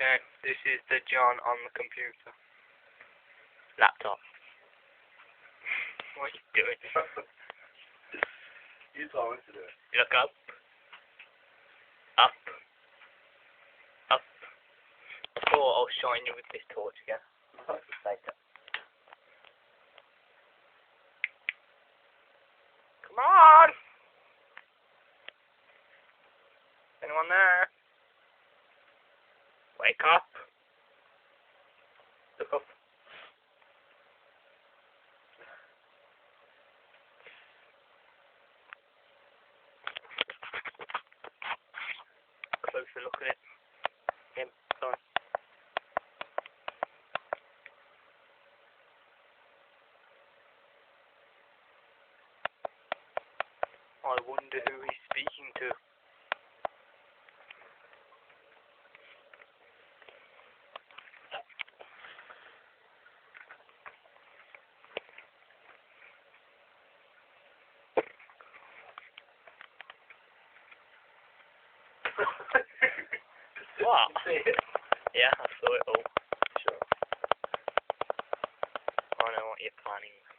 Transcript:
Okay, this is the John on the computer. Laptop. What are you doing? You told me to do it. Look up. Up. Up. Or I'll shine you with this torch again. Later. Come on! Anyone there? Wake up. Look up. Closer look at it. Him, sorry. I wonder who he's speaking to. What? See it? Yeah, I saw it all. Sure. I know what you're planning.